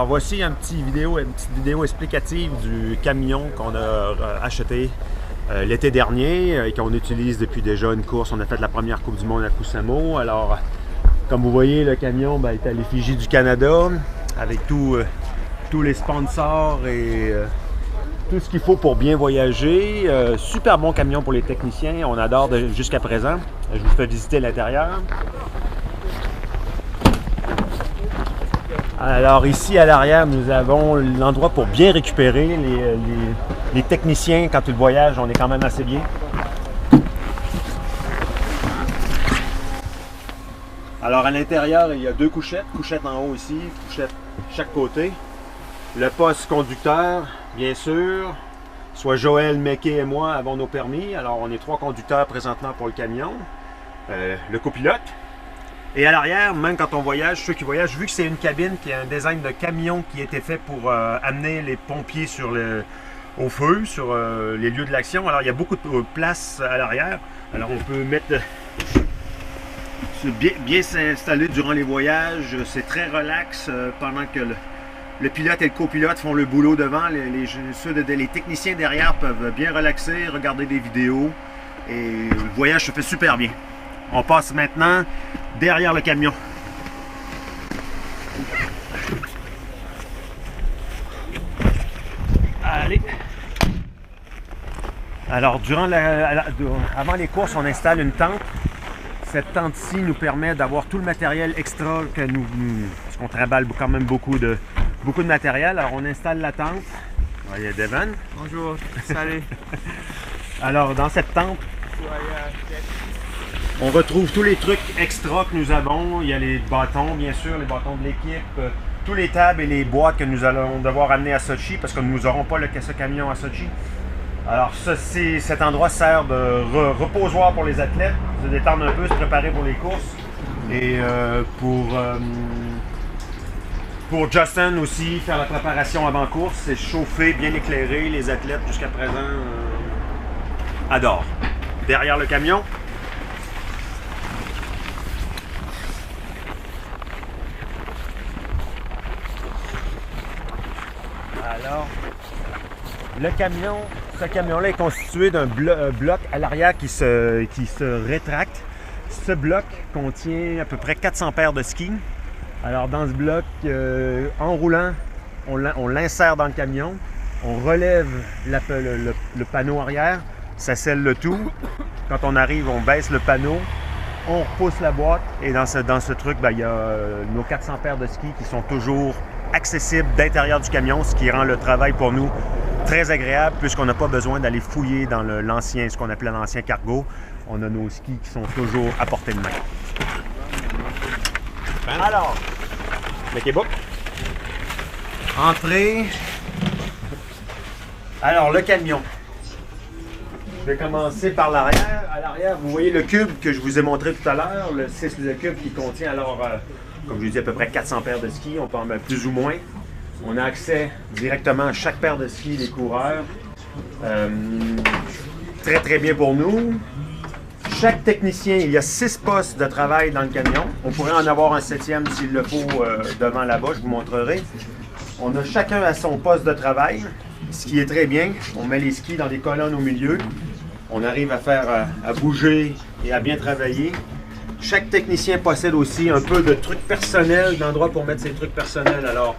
Alors voici une petite vidéo explicative du camion qu'on a acheté l'été dernier et qu'on utilise depuis déjà une course. On a fait la première Coupe du Monde à Coussamo. Alors, comme vous voyez, le camion est à l'effigie du Canada avec tous les sponsors et tout ce qu'il faut pour bien voyager. Super bon camion pour les techniciens. On adore jusqu'à présent. Je vous fais visiter l'intérieur. Alors ici à l'arrière, nous avons l'endroit pour bien récupérer les techniciens. Quand ils voyagent, on est quand même assez bien. Alors à l'intérieur, il y a deux couchettes en haut ici, couchette chaque côté. Le poste conducteur, bien sûr, soit Joël, Meké et moi avons nos permis. Alors on est 3 conducteurs présentement pour le camion. Le copilote. Et à l'arrière, même quand on voyage, ceux qui voyagent, vu que c'est une cabine qui a un design de camion qui a été fait pour amener les pompiers au feu, sur les lieux de l'action. Alors il y a beaucoup de place à l'arrière. Alors on peut mettre bien s'installer durant les voyages. C'est très relax pendant que le pilote et le copilote font le boulot devant. Les techniciens derrière peuvent bien relaxer, regarder des vidéos. Et le voyage se fait super bien. On passe maintenant derrière le camion. Allez. Alors, avant les courses, on installe une tente. Cette tente-ci nous permet d'avoir tout le matériel extra parce qu'on trimballe quand même beaucoup de matériel. Alors, on installe la tente. Il y a Devon. Bonjour, salut. Alors, dans cette tente, on retrouve tous les trucs extra que nous avons. Il y a les bâtons, bien sûr, les bâtons de l'équipe, tous les tables et les boîtes que nous allons devoir amener à Sochi parce que nous n'aurons pas ce camion à Sochi. Alors cet endroit sert de reposoir pour les athlètes, se détendre un peu, se préparer pour les courses. Et pour Justin aussi, faire la préparation avant course, c'est chauffé, bien éclairé. Les athlètes jusqu'à présent adorent. Derrière le camion, alors, ce camion-là est constitué d'un bloc à l'arrière qui se rétracte. Ce bloc contient à peu près 400 paires de skis. Alors, dans ce bloc, en roulant, on l'insère dans le camion. On relève le panneau arrière, ça scelle le tout. Quand on arrive, on baisse le panneau, on repousse la boîte et dans ce truc, il y a nos 400 paires de skis qui sont toujours accessible d'intérieur du camion, ce qui rend le travail pour nous très agréable puisqu'on n'a pas besoin d'aller fouiller dans ce qu'on appelait l'ancien cargo. On a nos skis qui sont toujours à portée de main. Alors, le book. Entrée. Alors, le camion. Je vais commencer par l'arrière. À l'arrière, vous voyez le cube que je vous ai montré tout à l'heure, le 6 litres cube qui contient alors comme je vous dis, à peu près 400 paires de skis, on peut en mettre plus ou moins. On a accès directement à chaque paire de skis des coureurs. Très très bien pour nous. Chaque technicien, il y a 6 postes de travail dans le camion. On pourrait en avoir un 7e s'il le faut devant là-bas, je vous montrerai. On a chacun à son poste de travail, ce qui est très bien. On met les skis dans des colonnes au milieu. On arrive à bouger et à bien travailler. Chaque technicien possède aussi un peu de trucs personnels, d'endroits pour mettre ses trucs personnels. Alors,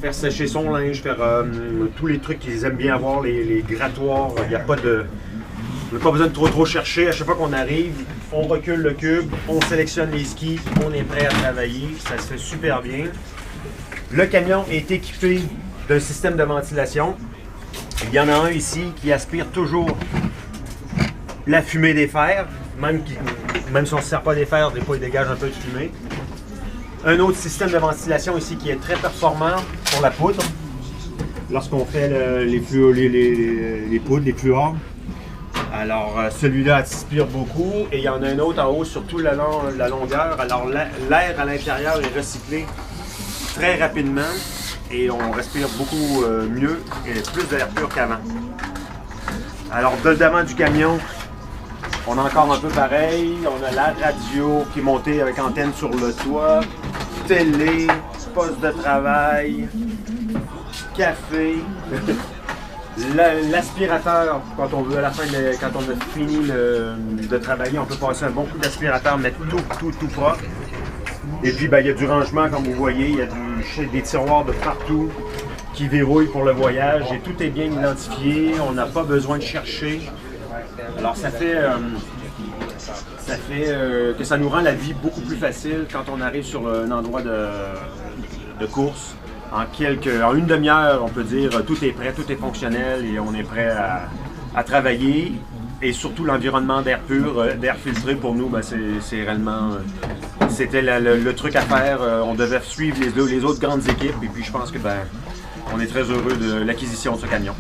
faire sécher son linge, faire tous les trucs qu'ils aiment bien avoir, les grattoirs. Il n'y a pas besoin de trop chercher. À chaque fois qu'on arrive, on recule le cube, on sélectionne les skis, on est prêt à travailler. Ça se fait super bien. Le camion est équipé d'un système de ventilation. Il y en a un ici qui aspire toujours la fumée des fers, même si on ne se sert pas des fers, des fois il dégage un peu de fumée. Un autre système de ventilation ici qui est très performant pour la poudre. Lorsqu'on fait les poudres, les fluors. Alors celui-là aspire beaucoup et il y en a un autre en haut sur toute la longueur. Alors l'air à l'intérieur est recyclé très rapidement et on respire beaucoup mieux et plus d'air pur qu'avant. Alors devant du camion, on a encore un peu pareil, on a la radio qui est montée avec antenne sur le toit, télé, postes de travail, café, l'aspirateur, quand on veut, à la fin, quand on a fini de travailler, on peut passer un bon coup d'aspirateur, mettre tout propre. Et puis, ben, il y a du rangement, comme vous voyez, il y a des tiroirs de partout qui verrouillent pour le voyage et tout est bien identifié, on n'a pas besoin de chercher. Alors, ça fait que ça nous rend la vie beaucoup plus facile quand on arrive sur un endroit de course. En une demi-heure, on peut dire tout est prêt, tout est fonctionnel et on est prêt à travailler. Et surtout l'environnement d'air pur, d'air filtré pour nous, ben, c'est réellement c'était le truc à faire. On devait suivre les autres grandes équipes et puis je pense que ben, on est très heureux de l'acquisition de ce camion.